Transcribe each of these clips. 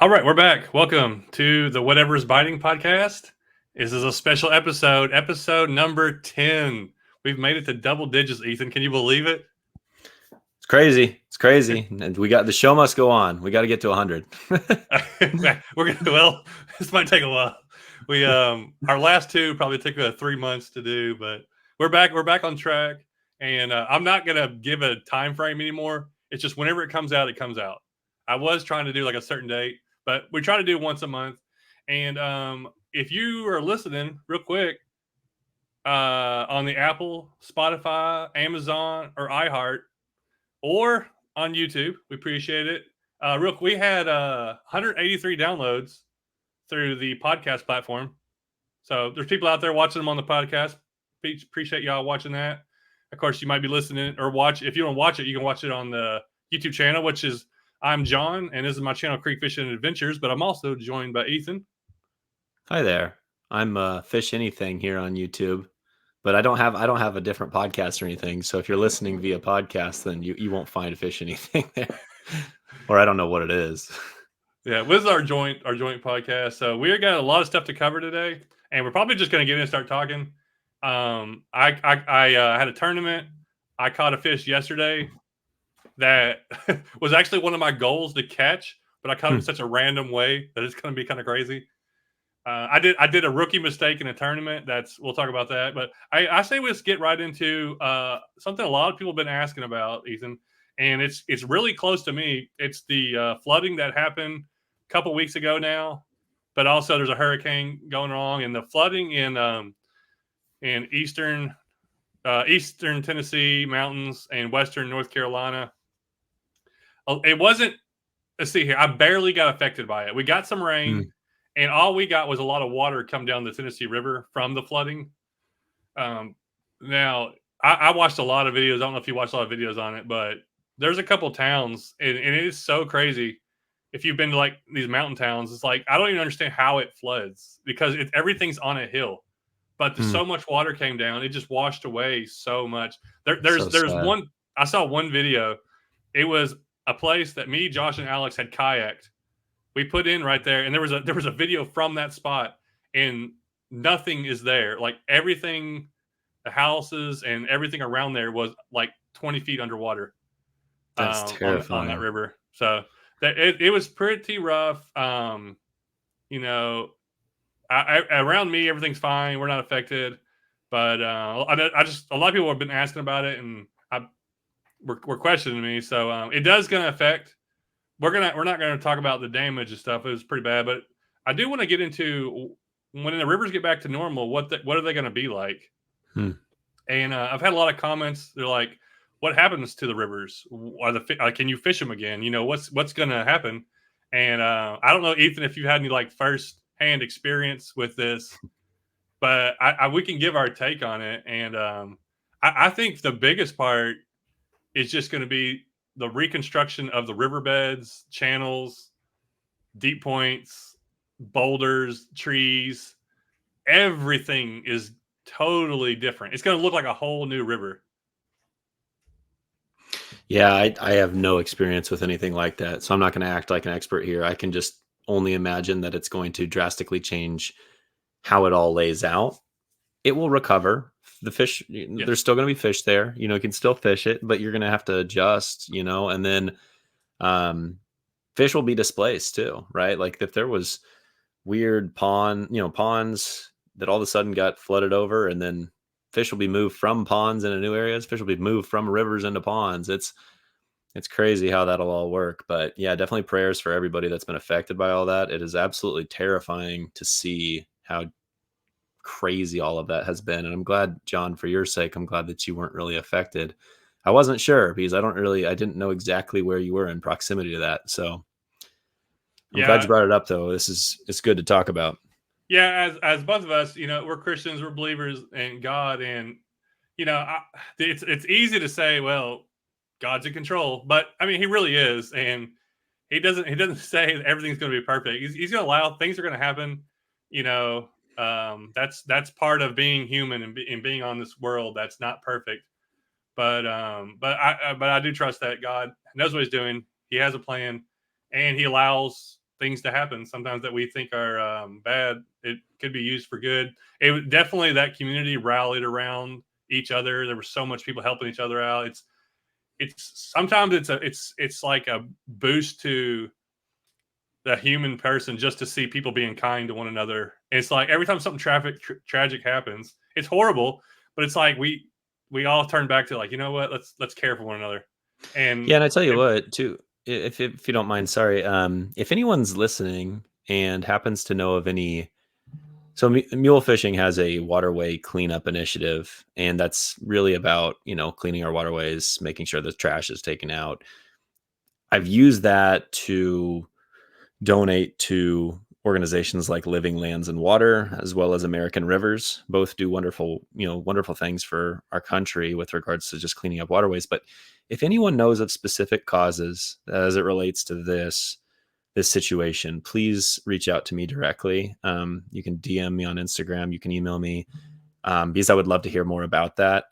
All right, we're back. Welcome to the Whatever's Biting podcast. This is a special episode number 10. We've made it to double digits, Ethan. Can you believe it? It's crazy. It's crazy. And the show must go on. We got to get to 100. This might take a while. We our last two probably took 3 months to do, but we're back. We're back on track, and I'm not gonna give a time frame anymore. It's just whenever it comes out, it comes out. I was trying to do like a certain date, but we try to do once a month. And if you are listening, real quick, on the Apple, Spotify, Amazon, or iHeart, or on YouTube, we appreciate it. We had 183 downloads through the podcast platform. So there's people out there watching them on the podcast. Appreciate y'all watching that. Of course, you might be listening or watch. If you don't watch it, you can watch it on the YouTube channel, which is I'm John, and this is my channel, Creek Fishing Adventures. But I'm also joined by Ethan. Hi there. I'm Fish Anything here on YouTube, but I don't have a different podcast or anything. So if you're listening via podcast, then you won't find Fish Anything there, or I don't know what it is. Yeah, this is our joint podcast. So we got a lot of stuff to cover today, and we're probably just going to get in and start talking. I had a tournament. I caught a fish yesterday that was actually one of my goals to catch, but I caught it in such a random way that it's going to be kind of crazy. I did a rookie mistake in a tournament. We'll talk about that. But I say let's get right into something a lot of people have been asking about, Ethan, and it's really close to me. It's the flooding that happened a couple weeks ago now, but also there's a hurricane going on, and the flooding in eastern Tennessee mountains and western North Carolina. It wasn't. Let's see here. I barely got affected by it. We got some rain. And all we got was a lot of water come down the Tennessee River from the flooding. Now, I watched a lot of videos. I don't know if you watched a lot of videos on it, but there's a couple towns, and it is so crazy. If you've been to like these mountain towns, it's like I don't even understand how it floods because everything's on a hill. But so much water came down, it just washed away so much. There's one. I saw one video. It was a place that me, Josh, and Alex had kayaked. We put in right there, and there was a video from that spot, and nothing is there. Like everything, the houses and everything around there was like 20 feet underwater. That's terrifying. On that river. So it was pretty rough. You know, around me everything's fine. We're not affected, but I just a lot of people have been asking about it, and we're questioning me. So it does going to affect. We're not gonna talk about the damage and stuff. It was pretty bad, but I do want to get into when the rivers get back to normal. What are they going to be like? And I've had a lot of comments. They're like, "What happens to the rivers? Can you fish them again? You know what's going to happen?" And I don't know, Ethan, if you had any like first hand experience with this, but we can give our take on it. And I think the biggest part is just going to be the reconstruction of the riverbeds, channels, deep points, boulders, trees. Everything is totally different. It's going to look like a whole new river. Yeah, I have no experience with anything like that, so I'm not going to act like an expert here. I can just only imagine that it's going to drastically change how it all lays out. It will recover. The fish, there's still going to be fish there. You can still fish it, but you're going to have to adjust, and then fish will be displaced too, right? Like if there was weird ponds that all of a sudden got flooded over, and then fish will be moved from ponds into new areas. Fish will be moved from rivers into ponds. It's crazy how that'll all work. But yeah, definitely prayers for everybody that's been affected by all that. It is absolutely terrifying to see how crazy all of that has been. And I'm glad, John, for your sake, I'm glad that you weren't really affected. I wasn't sure because I didn't know exactly where you were in proximity to that. So I'm glad you brought it up though. It's good to talk about. Yeah. As both of us, we're Christians, we're believers in God. And, it's easy to say, well, God's in control, but I mean, he really is. And he doesn't say that everything's going to be perfect. He's going to allow things are going to happen. That's part of being human and being on this world that's not perfect. But I do trust that God knows what he's doing. He has a plan, and he allows things to happen sometimes that we think are bad. It could be used for good. It was definitely that community rallied around each other. There were so much people helping each other out. It's sometimes it's like a boost to the human person just to see people being kind to one another. And it's like every time something tragic happens, it's horrible, but it's like we all turn back to like, you know what, let's care for one another. And Yeah, and I tell you what, too, if you don't mind, sorry, if anyone's listening and happens to know of any, so mule fishing has a waterway cleanup initiative, and that's really about cleaning our waterways, making sure the trash is taken out. I've used that to donate to organizations like Living Lands and Water, as well as American Rivers. Both do wonderful things for our country with regards to just cleaning up waterways. But if anyone knows of specific causes as it relates to this situation, please reach out to me directly. You can DM me on Instagram. You can email me, because I would love to hear more about that.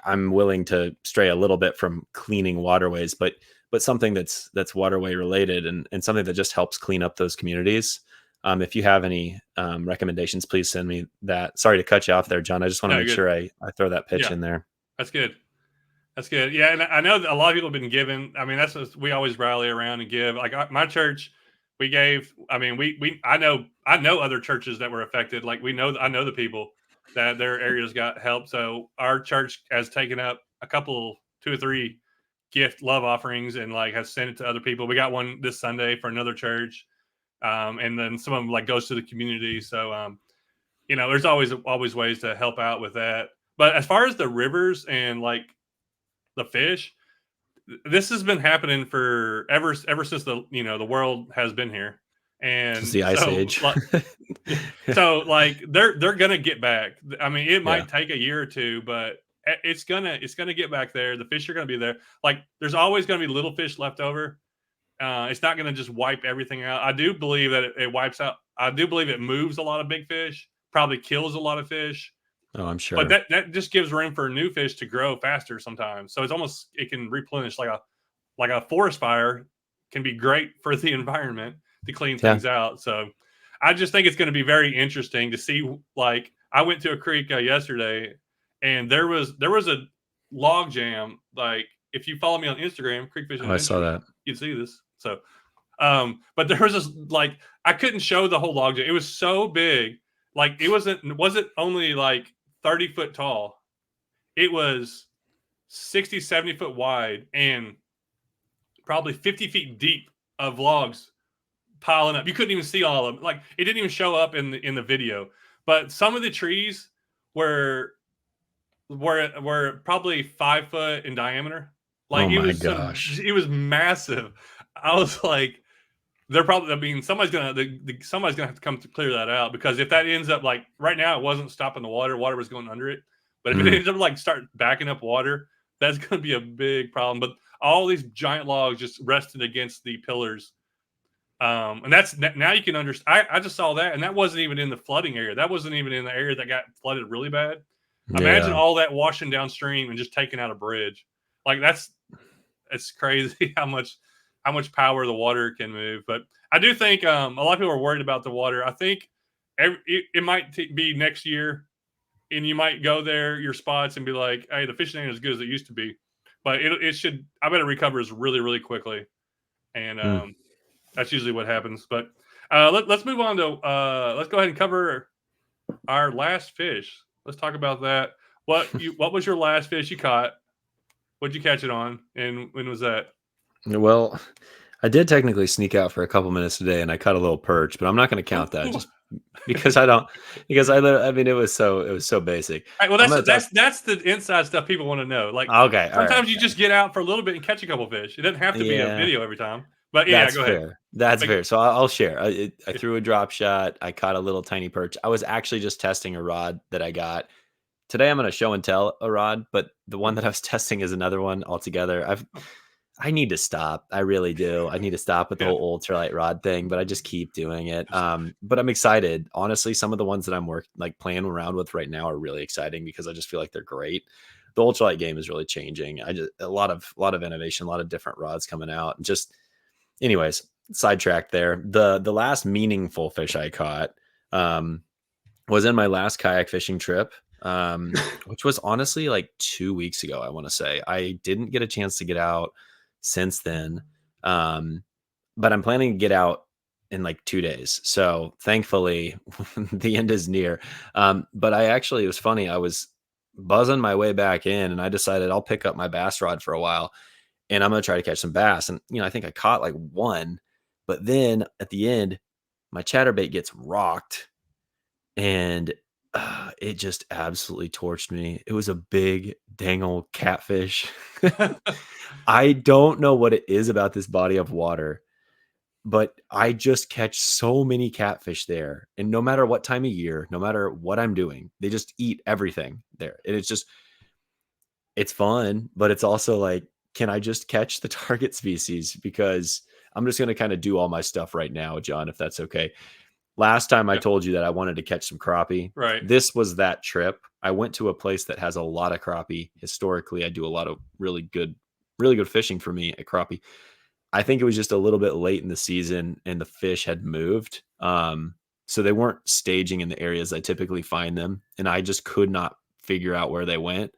I'm willing to stray a little bit from cleaning waterways, but something that's waterway related and something that just helps clean up those communities. If you have any recommendations, please send me that. Sorry to cut you off there, John. I just want to make sure I throw that pitch in there. That's good. That's good. Yeah, and I know that a lot of people have been giving. I mean, that's what we always rally around and give. Like my church, we gave. I mean, I know other churches that were affected. Like I know the people that their areas got help. So our church has taken up a couple, 2 or 3 gift love offerings and like has sent it to other people. We got one this Sunday for another church, and then some of them like goes to the community. So there's always ways to help out with that. But as far as the rivers and like the fish, this has been happening for ever since the world has been here, and since the Ice Age. So like they're gonna get back. I mean, it might take a year or two, but it's gonna get back there. The fish are gonna be there. Like there's always gonna be little fish left over. It's not gonna just wipe everything out. I do believe that it wipes out. I do believe it moves a lot of big fish, probably kills a lot of fish. Oh, I'm sure. But that just gives room for new fish to grow faster sometimes. So it can replenish like a forest fire can be great for the environment to clean things out. So I just think it's going to be very interesting to see. Like I went to a creek yesterday, and there was a log jam. Like if you follow me on Instagram, Creek Fishing, I saw that. You'd see this. So, but there was this like I couldn't show the whole log jam. It was so big. Like it wasn't only like 30 foot tall. It was 60, 70 foot wide and probably 50 feet deep of logs piling up. You couldn't even see all of them. Like it didn't even show up in the video. But some of the trees were probably 5 foot in diameter. Like it was massive. I was like, somebody's gonna have to come to clear that out, because if that ends up like right now, it wasn't stopping the water was going under it, but if it ends up like start backing up water, that's going to be a big problem. But all these giant logs just rested against the pillars, and that's now you can understand. I just saw that, and that wasn't even in the flooding area. That wasn't even in the area that got flooded really bad. Imagine all that washing downstream and just taking out a bridge. Like it's crazy how much power the water can move. But I do think a lot of people are worried about the water. I think it might be next year, and you might go there, your spots, and be like, hey, the fishing ain't as good as it used to be. But it should, I bet it recovers really, really quickly. And that's usually what happens. But let's move on to, let's go ahead and cover our last fish. Let's talk about that. What was your last fish you caught? What'd you catch it on? And when was that? Well, I did technically sneak out for a couple minutes today, and I caught a little perch, but I'm not going to count that just because I mean, it was so basic. Right, well, that's the inside stuff people want to know. Like, okay, sometimes you just get out for a little bit and catch a couple fish. It doesn't have to be a video every time. But yeah, that's go fair. ahead. That's fair. So I'll share. I threw a drop shot. I caught a little tiny perch. I was actually just testing a rod that I got. Today I'm going to show and tell a rod, but the one that I was testing is another one altogether. I need to stop. I really do. I need to stop with the whole ultralight rod thing, but I just keep doing it. But I'm excited. Honestly, some of the ones that I'm playing around with right now are really exciting because I just feel like they're great. The ultralight game is really changing. A lot of innovation, a lot of different rods coming out. Just anyways, sidetracked there. The last meaningful fish I caught was in my last kayak fishing trip, which was honestly like 2 weeks ago. I want to say I didn't get a chance to get out since then, but I'm planning to get out in like 2 days. So thankfully, the end is near. But it was funny. I was buzzing my way back in, and I decided I'll pick up my bass rod for a while, and I'm gonna try to catch some bass. And I think I caught like one, but then at the end, my chatterbait gets rocked, and it just absolutely torched me. It was a big dang old catfish. I don't know what it is about this body of water, but I just catch so many catfish there. And no matter what time of year, no matter what I'm doing, they just eat everything there. And it's fun, but it's also like, can I just catch the target species? Because I'm just going to kind of do all my stuff right now, John, if that's okay. Last time I Yeah. told you that I wanted to catch some crappie. Right. This was that trip. I went to a place that has a lot of crappie. Historically, I do a lot of really good fishing for me at crappie. I think it was just a little bit late in the season and the fish had moved. So they weren't staging in the areas I typically find them. And I just could not figure out where they went.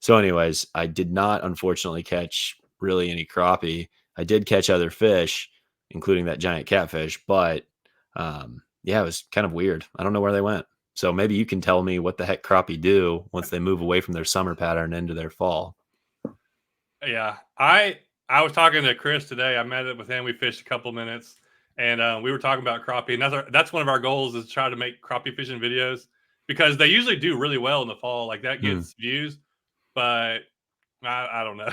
So anyways, I did not unfortunately catch really any crappie. I did catch other fish, including that giant catfish, but yeah, it was kind of weird. I don't know where they went. So maybe you can tell me what the heck crappie do once they move away from their summer pattern into their fall. Yeah, I was talking to Chris today. I met up with him. We fished a couple minutes, and we were talking about crappie. And that's one of our goals is to try to make crappie fishing videos because they usually do really well in the fall. Like that gets views, but I don't know.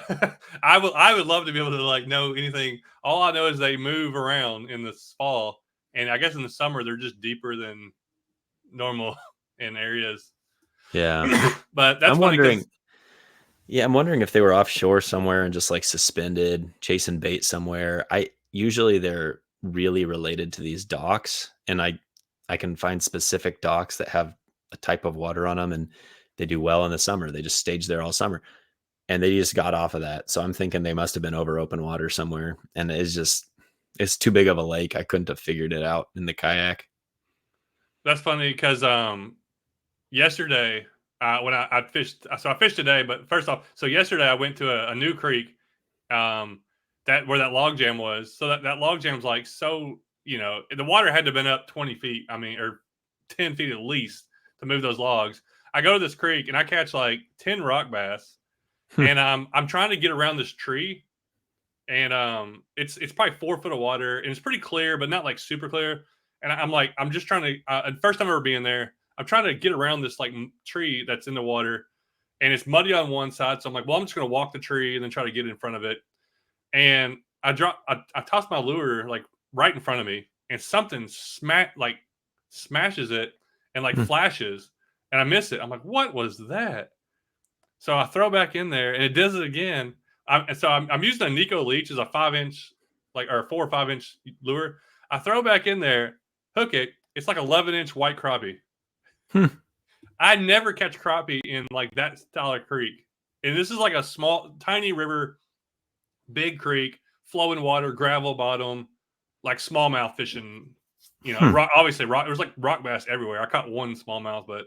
I would love to be able to like know anything. All I know is they move around in the fall, and I guess in the summer they're just deeper than normal in areas. Yeah. But that's I'm funny wondering. because Yeah, I'm wondering if they were offshore somewhere and just like suspended, chasing bait somewhere. I usually they're really related to these docks, and I can find specific docks that have a type of water on them, and they do well in the summer. They just stage there all summer, and they just got off of that. So I'm thinking they must have been over open water somewhere, and it's too big of a lake. I couldn't have figured it out in the kayak. that's funny because yesterday when I fished, so I fished today. But first off, so yesterday I went to a new creek, um, that where that log jam was. So that log jam's like so the water had to have been up 20 feet. I mean, or 10 feet at least to move those logs. I go to this creek and I catch like 10 rock bass, and I'm trying to get around this tree, and it's probably 4 foot of water, and it's pretty clear, but not like super clear. And I'm like, I'm just trying to. First time ever being there, I'm trying to get around this like tree that's in the water, and it's muddy on one side. So I'm like, well, I'm just gonna walk the tree and then try to get in front of it. And I tossed my lure like right in front of me, and something smashes it and like flashes, and I miss it. I'm like, what was that? So I throw back in there, and it does it again. I'm using a Nico leech as a 5 inch, like or a 4 or 5 inch lure. I throw back in there, hook it. It's like 11-inch white crappie. I never catch crappie in like that style of creek, and this is like a small, tiny river, big creek, flowing water, gravel bottom, like smallmouth fishing. Obviously rock. There was like rock bass everywhere. I caught one smallmouth, but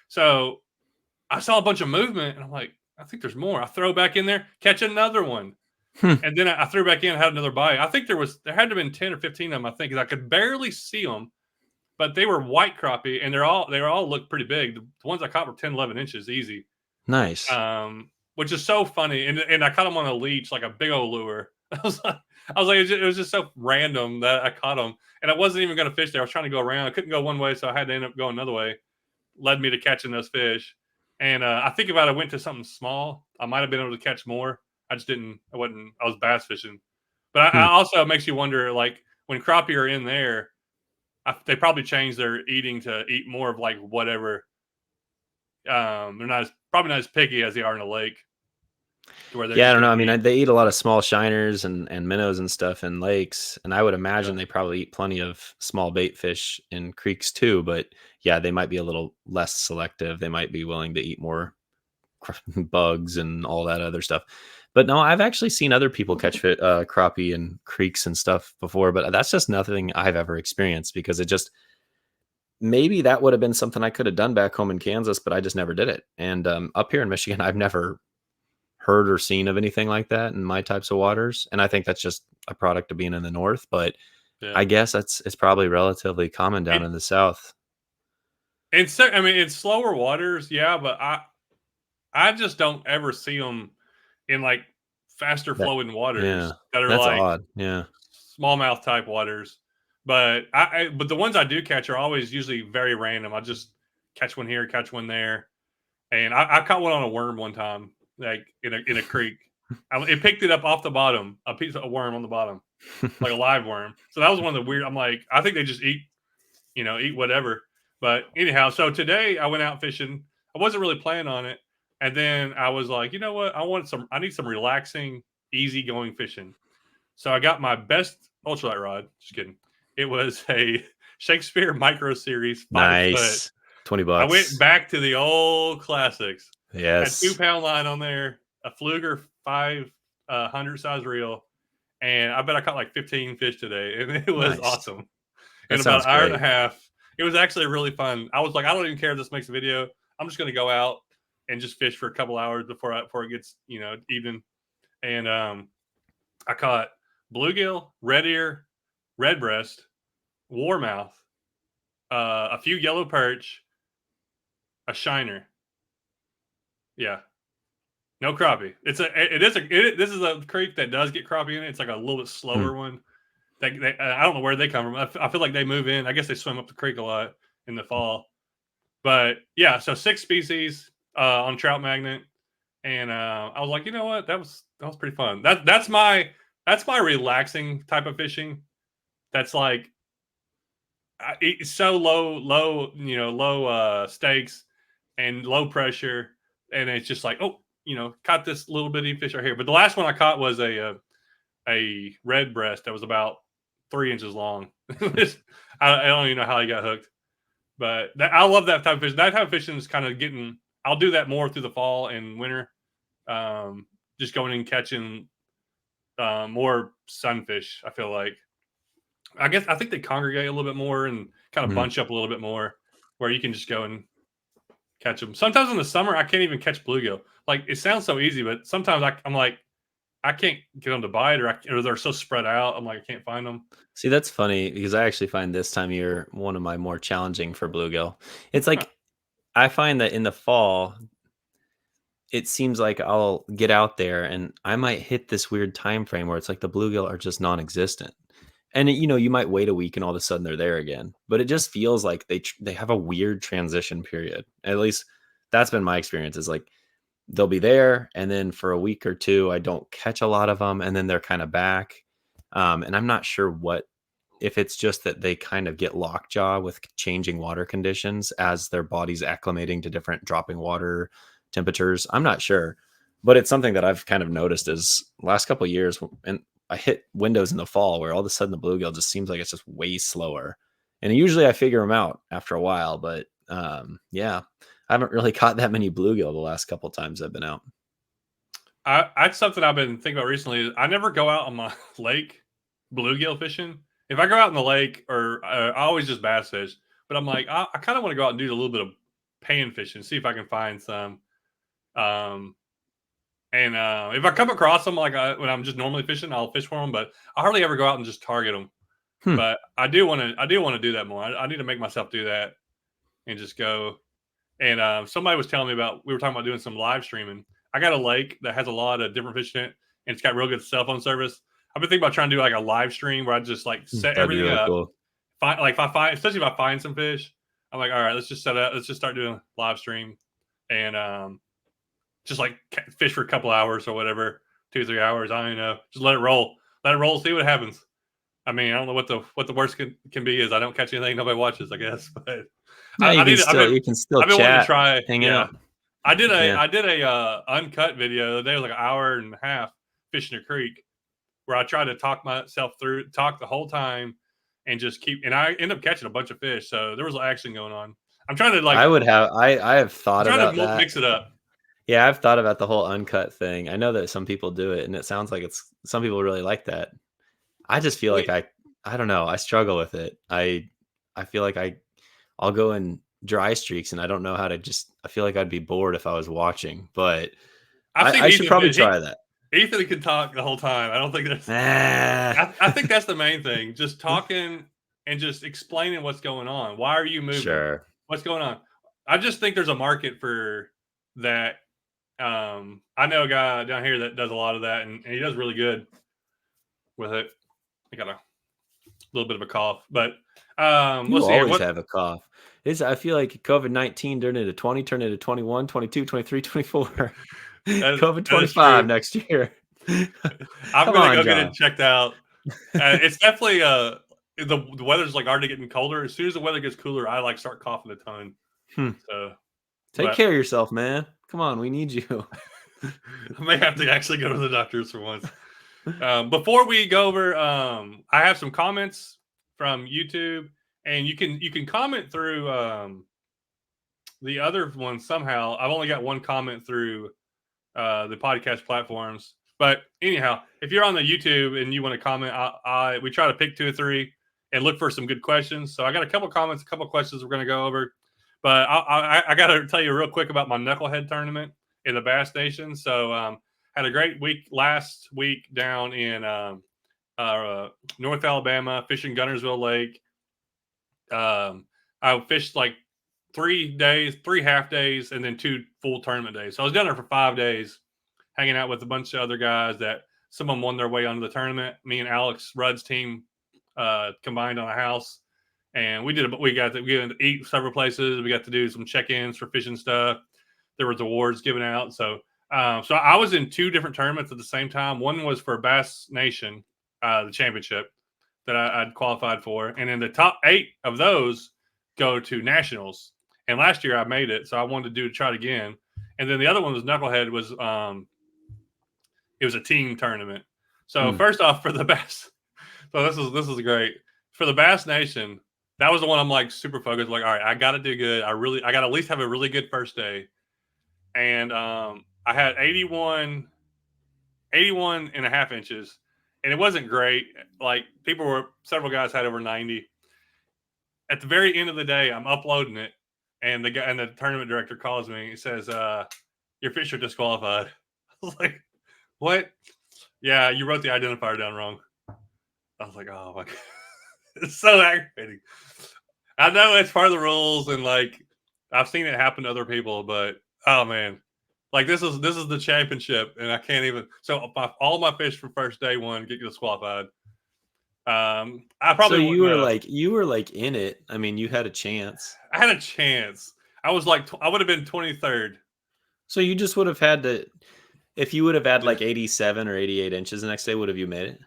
so I saw a bunch of movement, and I'm like, I think there's more. I throw back in there, catch another one, and then I threw back in, had another bite. I think there had to have been 10 or 15 of them. I think because I could barely see them, but they were white crappie, and they all looked pretty big. The ones I caught were 10, 11 inches easy, Nice. which is so funny. And I caught them on a leech, like a big old lure. I was like, it was just so random that I caught them, and I wasn't even going to fish there. I was trying to go around. I couldn't go one way, so I had to end up going another way. Led me to catching those fish. And I think if I went to something small, I might have been able to catch more. I just didn't. I wasn't. I was bass fishing. But I also, it makes you wonder, like when crappie are in there, they probably change their eating to eat more of like whatever. They're probably not as picky as they are in a lake, to where they're Yeah, I just don't going know. I to mean, eat. they eat a lot of small shiners and minnows and stuff in lakes, and I would imagine Yeah. they probably eat plenty of small bait fish in creeks too. But yeah, they might be a little less selective. They might be willing to eat more bugs and all that other stuff. But no, I've actually seen other people catch crappie in creeks and stuff before, but that's just nothing I've ever experienced because it just maybe that would have been something I could have done back home in Kansas, but I just never did it. And up here in Michigan, I've never heard or seen of anything like that in my types of waters. And I think that's just a product of being in the north, but Yeah. I guess it's probably relatively common down in the south. And so, I mean, it's slower waters, yeah, but I just don't ever see them in like faster That flowing yeah, waters that are that's like odd. Yeah. smallmouth type waters. But but the ones I do catch are always usually very random. I just catch one here, catch one there, and I caught one on a worm one time, like in a creek. It picked it up off the bottom, a piece of a worm on the bottom, like a live worm. So that was one of the weird. I'm like, I think they just eat, eat whatever. But anyhow, so today I went out fishing. I wasn't really planning on it, and then I was like, you know what? I need some relaxing, easy going fishing. So I got my best ultralight rod. Just kidding. It was a Shakespeare Micro Series 5 foot. Nice. 20 I went bucks. back to the old classics. Had Yes. 2 pound line on there, a Fluger 500 size reel, and I bet I caught like 15 fish today, and it was Nice. awesome. In That about sounds an hour and a great. half, it was actually really fun. I was like, I don't even care if this makes a video. I'm just going to go out and just fish for a couple hours before it gets evening. And I caught bluegill, red ear, red breast, warmouth, a few yellow perch, a shiner. Yeah, no crappie. This is a creek that does get crappie in it. It's like a little bit Hmm. slower one. I don't know where they come from. I feel like they move in. I guess they swim up the creek a lot in the fall. But yeah, so 6 species on trout magnet, and I was like, you know what, that was pretty fun. That's my relaxing type of fishing. That's like it's so low stakes and low pressure, and it's just like, oh, caught this little bitty fish right here. But the last one I caught was a red breast that was about 3 inches long. I don't even know how he got hooked, but I love that type of fish. That type of fishing is kind of getting. I'll do that more through the fall and winter. Just going and catching more sunfish. I feel like. I think they congregate a little bit more and kind of Hmm. bunch up a little bit more, where you can just go and catch them. Sometimes in the summer, I can't even catch bluegill. Like it sounds so easy, but sometimes I'm like, I can't get them to bite, or they're so spread out. I'm like, I can't find them. See, that's funny because I actually find this time of year one of my more challenging for bluegill. It's Huh. like I find that in the fall, it seems like I'll get out there and I might hit this weird time frame where it's like the bluegill are just non-existent. And you might wait a week and all of a sudden they're there again. But it just feels like they have a weird transition period. At least that's been my experience. Is like they'll be there and then for a week or two I don't catch a lot of them and then they're kind of back. And I'm not sure if it's just that they kind of get lockjaw with changing water conditions as their body's acclimating to different dropping water temperatures. I'm not sure, but it's something that I've kind of noticed is last couple of years, and I hit windows in the fall where all of a sudden the bluegill just seems like it's just way slower. And usually I figure them out after a while, but yeah, I haven't really caught that many bluegill the last couple times I've been out. That's something I've been thinking about recently. I never go out on my lake bluegill fishing. If I go out in the lake, or I always just bass fish, but I'm like, I kind of want to go out and do a little bit of pan fishing, see if I can find some. Um, and if I come across them, like when I'm just normally fishing, I'll fish for them. But I hardly ever go out and just target them. Hmm. But I do want to do that more. I need to make myself do that and just go. And somebody was telling me we were talking about doing some live streaming. I got a lake that has a lot of different fish in it, and it's got real good cell phone service. I've been thinking about trying to do like a live stream where I just like set That'd be everything really up. cool. Like if I find, especially if I find some fish, I'm like, all right, let's just set up. Let's just start doing live stream, and just like fish for a couple hours or whatever, 2 3 hours. I don't even know. Just let it roll. Let it roll. See what happens. I mean, I don't know what the worst can be is I don't catch anything nobody watches, I guess. But Yeah, I need to. you can still I've been wanting to chat, try. hang Yeah, out. Yeah. I did a uncut video the other day. It was like an hour and a half fishing a creek where I tried to talk the whole time, and just keep. And I end up catching a bunch of fish. So there was action going on. I'm trying to like. I have I'm thought trying about to that. mix it up. Yeah, I've thought about the whole uncut thing. I know that some people do it, and it sounds like some people really like that. I just feel like We I don't know. I struggle with it. I feel like I'll go in dry streaks, and I don't know how to just. I feel like I'd be bored if I was watching, but I've seen I should Ethan probably fish. try that. Ethan can talk the whole time. I don't think there's. Ah, I think that's the main thing. Just talking and just explaining what's going on. Why are you moving? sure. What's going on? I just think there's a market for that. I know a guy down here that does a lot of that, and he does really good with it. I got a little bit of a cough, but You let's see here. always What have a cough. I feel like COVID-19 turned into 20, turned into 21, 22, 23, 24. that, COVID that is 25 true. next year. I'm Come gonna on, go get it John. checked out. It's definitely the weather's like already getting colder. As soon as the weather gets cooler, I like start coughing a ton. Hmm. So, Take but care of yourself, man. Come on, we need you. I may have to actually go to the doctors for once. Before we go over, I have some comments from YouTube, and you can comment through the other one somehow. I've only got one comment through the podcast platforms, but anyhow, if you're on the YouTube and you want to comment, we try to pick 2 or 3 and look for some good questions. So I got a couple comments, a couple questions we're going to go over, but I got to tell you real quick about my knucklehead tournament in the Bass Nation. So had a great week last week down in North Alabama, fishing Gunnersville Lake. I fished like 3 days, 3 half days, and then 2 full tournament days. So I was down there for 5 days, hanging out with a bunch of other guys that some of them won their way onto the tournament. Me and Alex Rudd's team combined on a house, and we got to eat several places. We got to do some check-ins for fishing stuff. There was awards given out. So I was in 2 different tournaments at the same time. One was for Bass Nation, the championship that I'd qualified for, and then the top 8 of those go to nationals. And last year I made it, so I wanted to try it again. And then the other one was Knucklehead. It was a team tournament. So Hmm. first off, for the Bass, so this is great for the Bass Nation. That was the one I'm like super focused. Like, all right, I got to do good. I got to at least have a really good first day. And I had 81 and a half inches, and it wasn't great. Like several guys had over 90. At the very end of the day, I'm uploading it, and the tournament director calls me. He says, "Your fish are disqualified." I was like, "What?" Yeah, you wrote the identifier down wrong. I was like, "Oh my god." It's so aggravating. I know it's part of the rules, and like I've seen it happen to other people, but oh man, like this is the championship, and I can't even. So all my fish from first day one get disqualified. I So probably wouldn't have. you were like in it. I mean, you had a chance. I had a chance. I was like, I would have been 23rd. So you just would have had to, if you would have had like 87 or 88 inches the next day, would have you made it?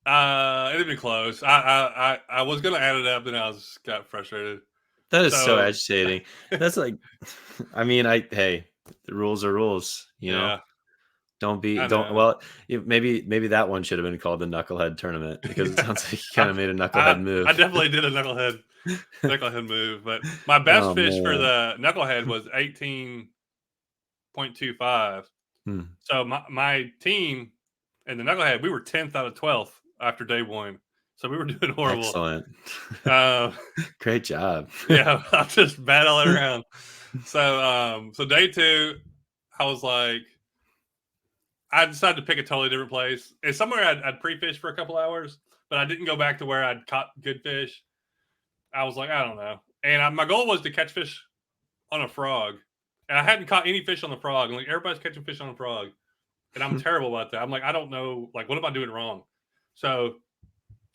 It'd be close. I was gonna add it up, then I got frustrated. That is so So agitating. That's like, hey, the rules are rules, you know? yeah, I Don't, know. well, maybe that one should have been called the Knucklehead Tournament because it sounds like you kind I, of made a knucklehead I move. definitely did a knucklehead move, but my best Oh, fish for man. the knucklehead was 18.25. Hmm. So my team and the knucklehead, we were 10th out of 12th after day one. So we were doing horrible. Excellent. Uh, Great job. yeah, I just battle it around. So day 2, I was like, I decided to pick a totally different place. It's somewhere I'd pre-fished for a couple hours, but I didn't go back to where I'd caught good fish. I was like, I don't know. And my goal was to catch fish on a frog. And I hadn't caught any fish on the frog. And like everybody's catching fish on a frog. And I'm terrible about that. I'm like, I don't know. Like, what am I doing wrong? So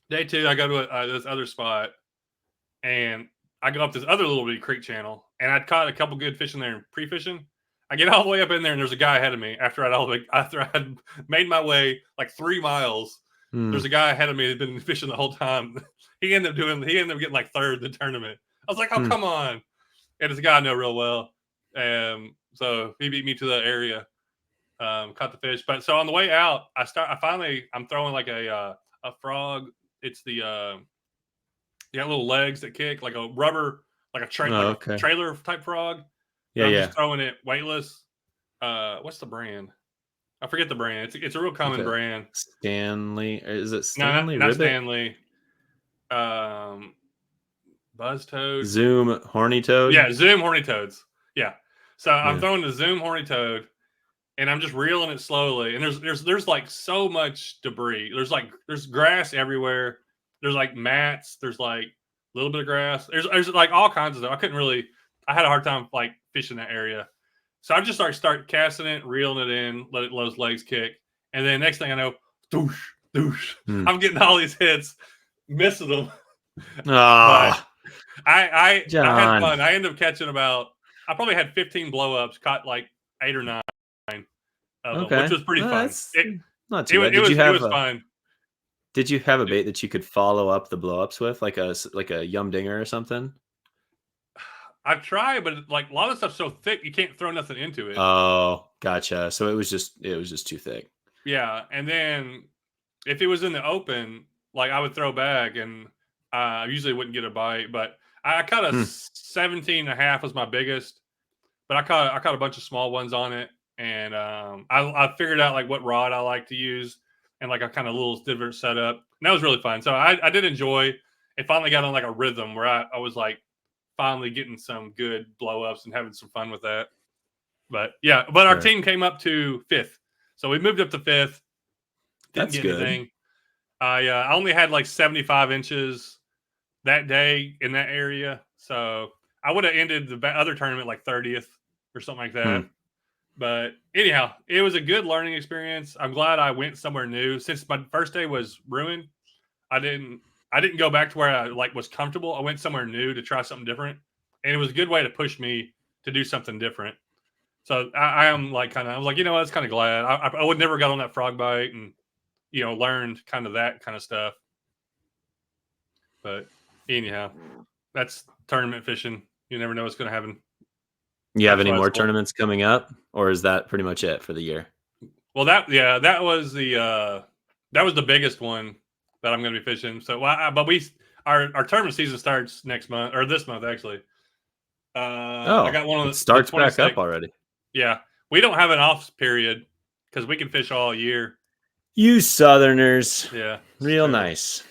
day 2, I go to this other spot, and I go up this other little bitty creek channel, and I'd caught a couple good fish in there in pre-fishing. I get all the way up in there, and there's a guy ahead of me after I'd made my way like 3 miles. Hmm. There's a guy ahead of me that'd been fishing the whole time. He ended up getting like 3rd in the tournament. I was like, oh Hmm. come on. And it's a guy I know real well. So he beat me to the area, caught the fish. But so on the way out, I'm throwing like a frog. It's you got little legs that kick like a rubber, like Oh, a okay. trailer type frog. Yeah, And I'm yeah. just throwing it weightless. what's the brand? I forget the brand. It's a real Like common a brand. Stanley? Is it No, Stanley not Ribbit? Stanley. Buzz Toad. Zoom Horny Toad? Yeah, Zoom Horny Toads. Yeah. So I'm Yeah. throwing the Zoom Horny Toad, and I'm just reeling it slowly. And there's like so much debris. There's grass everywhere. There's like mats. There's like a little bit of grass. There's like all kinds of stuff. I had a hard time like fishing that area. So I just start casting it, reeling it in, let those legs kick. And then next thing I know, doosh, doosh. I'm getting all these hits, missing them. But Ah, I had John. fun. I ended up catching I probably had 15 blow ups, caught like 8 or 9 of them, which Okay. was pretty Well, fun. that's not too bad. It was fun. Did you have a bait that you could follow up the blow ups with, like a yum dinger or something? I tried, but like a lot of stuff's so thick you can't throw nothing into it. Oh, gotcha. So it was just too thick. Yeah, and then if it was in the open, like I would throw back, and I usually wouldn't get a bite. But I caught a 17 and a half was my biggest, but I caught a bunch of small ones on it, and I figured out like what rod I like to use, and like a kind of little different setup. And that was really fun. So I did enjoy. It finally got on like a rhythm where I was like finally getting some good blow ups and having some fun with that. But yeah, but our team came up to 5th, so we moved up to 5th. Didn't get anything. I only had like 75 inches that day in that area, so I would have ended the other tournament like 30th or something like that. But anyhow, it was a good learning experience. I'm glad I went somewhere new. Since my first day was ruined, I didn't go back to where I like was comfortable. I went somewhere new to try something different, and it was a good way to push me to do something different. So I am like I was like, you know, I was kind of glad I would never got on that frog bite and learned kind of that kind of stuff. But anyhow, that's tournament fishing. You never know what's going to happen. You have any more tournaments coming up, or is that pretty much it for the year? Well, that was the biggest one that I'm going to be fishing. So, but our tournament season starts next month or this month actually. I got one on it starts back up already. Yeah, we don't have an off period because we can fish all year. You Southerners, yeah, real nice.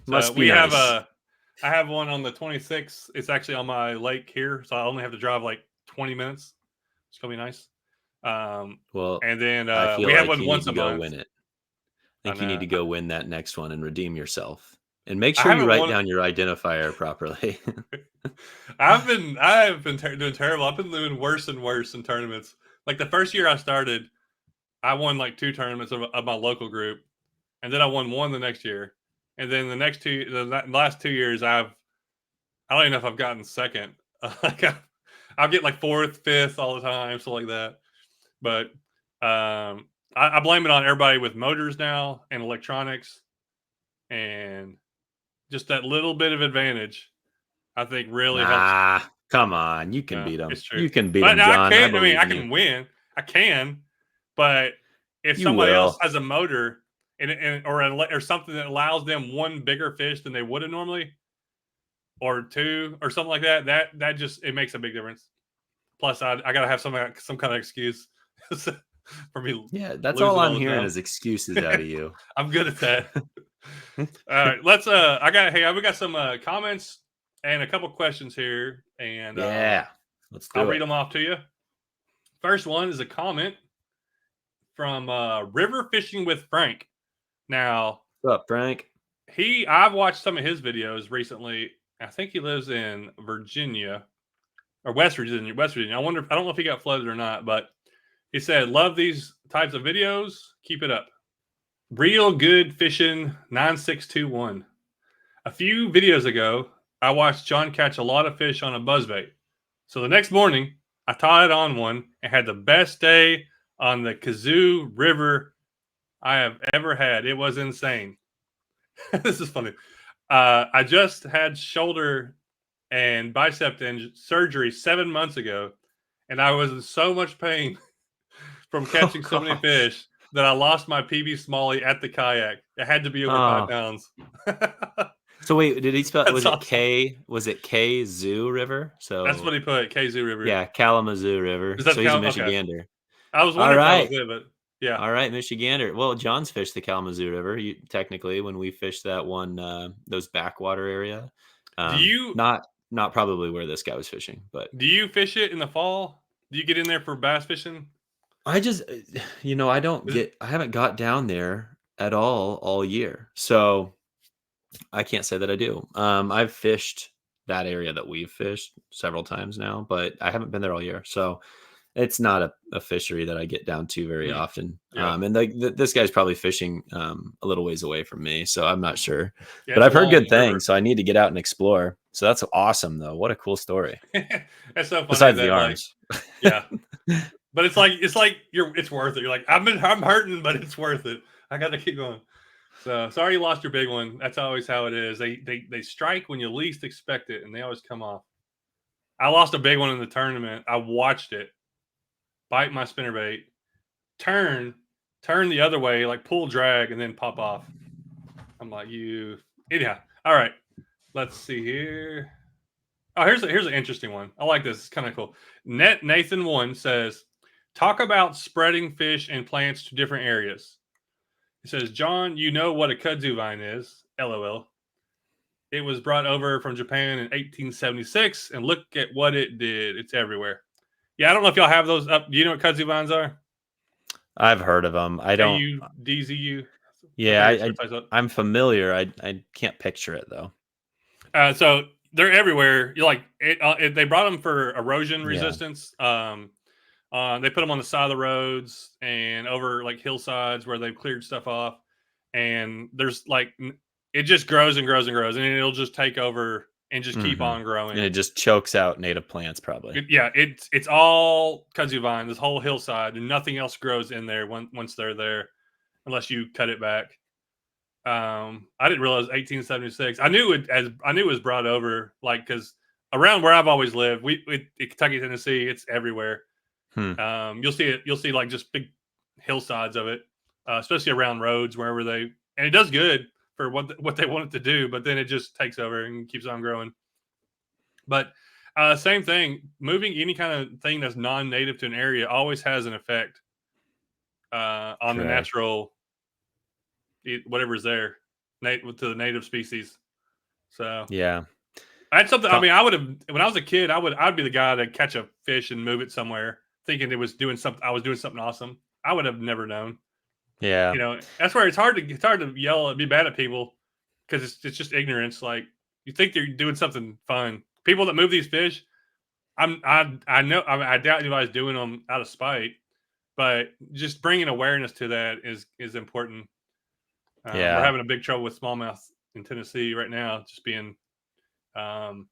Must be nice. I have one on the 26th. It's actually on my lake here, so I only have to drive like 20 minutes. It's gonna be nice. Well, and then I feel we have like one you once need to a go month. win it. I think you need to go win that next one and redeem yourself. And make sure you write down your identifier properly. I have been doing terrible. I've been doing worse and worse in tournaments. Like the first year I started, I won like 2 tournaments of my local group, and then I won one the next year, and then the last 2 years I don't even know if I've gotten second. I'll get like 4th, 5th all the time, so like that. But I blame it on everybody with motors now and electronics, and just that little bit of advantage, I think really helps. Come on, you can beat them. It's true. You can beat them, John. I can win. I can, but if somebody else has a motor or something that allows them one bigger fish than they would have normally, or 2 or something like that, that just it makes a big difference. Plus, I gotta have some kind of excuse for me. Yeah, that's all I'm hearing is excuses out of you. I'm good at that. All right, let's. We got some comments and a couple questions here, and let's I'll read them off to you. First one is a comment from River Fishing with Frank. Now, what's up, Frank? I've watched some of his videos recently. I think he lives in Virginia or West Virginia. I don't know if he got flooded or not, but he said, "Love these types of videos. Keep it up. Real good fishing 9621. A few videos ago, I watched John catch a lot of fish on a buzzbait. So the next morning, I tied on one and had the best day on the Kazoo River I have ever had. It was insane." This is funny. I just had shoulder and bicep surgery 7 months ago, and I was in so much pain from catching so many fish that I lost my PB Smallie at the kayak. It had to be over 5 pounds. So wait, did he spell? Was it K? Was it Kazoo River? So that's what he put. Kazoo River. Yeah, Kalamazoo River. So he's a Michigander. I was All wondering if that was right. it, but yeah. All right, Michigander. Well, John's fished the Kalamazoo River. Technically, when we fished that one, those backwater area, Do you not probably where this guy was fishing, but do you fish it in the fall? Do you get in there for bass fishing? I just, Is it, I haven't got down there at all year, so I can't say that I do. I've fished that area that we've fished several times now, but I haven't been there all year, so it's not a fishery that I get down to very hmm, often. yeah. And this guy's probably fishing a little ways away from me, so I'm not sure. Yeah, But it's a I've heard long good river. things, so I need to get out and explore. So that's awesome, though. What a cool story. That's so funny Besides the that like arms. yeah. But it's like it's worth it. You're like, I'm hurting, but it's worth it. I gotta keep going. So sorry you lost your big one. That's always how it is. They strike when you least expect it and they always come off. I lost a big one in the tournament. I watched it bite my spinnerbait, turn, turn the other way, like pull drag, and then pop off. I'm like, you anyhow. All right. Let's see here. Oh, here's an interesting one. I like this. It's kind of cool. Nathan1 says, talk about spreading fish and plants to different areas. He says, John, you know what a kudzu vine is. LOL. It was brought over from Japan in 1876, and look at what it did. It's everywhere. Yeah, I don't know if y'all have those up. Do you know what kudzu vines are? I've heard of them. I don't. KUDZU. I Yeah, think it's what I I'm familiar. I can't picture it though. So they're everywhere. You like it, they brought them for erosion Yeah. resistance. They put them on the side of the roads and over like hillsides where they've cleared stuff off. And there's like it just grows and grows and grows, and it'll just take over and just keep Hmm. on And growing. it just chokes out native plants, probably. Yeah, it's all kudzu vine, this whole hillside, and nothing else grows in there once they're there, unless you cut it back. I didn't realize 1876. I knew it was brought over, like because around where I've always lived, we in Kentucky, Tennessee, it's everywhere. Hmm. You'll see it. You'll see like just big hillsides of it, especially around roads wherever and it does good for what they want it to do, but then it just takes over and keeps on growing. But same thing, moving any kind of thing that's non-native to an area always has an effect on the Correct. natural whatever's there, to the native species. So Yeah. that's something. I mean, I would have when I was a kid. I'd be the guy to catch a fish and move it somewhere, thinking it was doing something. I was doing something awesome. I would have never known. Yeah. That's where it's hard to yell and be bad at people because it's just ignorance. Like you think they're doing something fun. People that move these fish, I know I doubt anybody's doing them out of spite, but just bringing awareness to that is important. We're Yeah. having a big trouble with smallmouth in Tennessee right now, just um,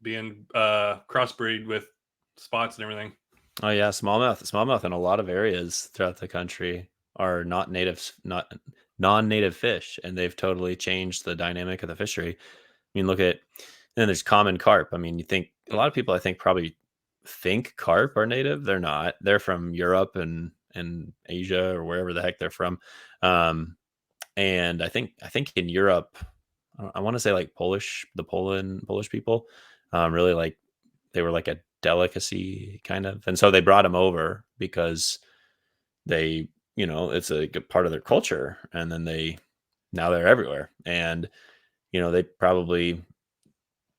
being crossbreed with spots and everything. Oh yeah, smallmouth in a lot of areas throughout the country are not natives, not non-native fish, and they've totally changed the dynamic of the fishery. I mean, look at then there's common carp. I mean, you think a lot of people I think probably think carp are native. They're not. They're from Europe and Asia or wherever the heck they're from. Um, and I think in Europe, I want to say like Polish people, really like they were like a delicacy kind of, and so they brought them over because they, it's a good part of their culture, and then now they're everywhere, and they probably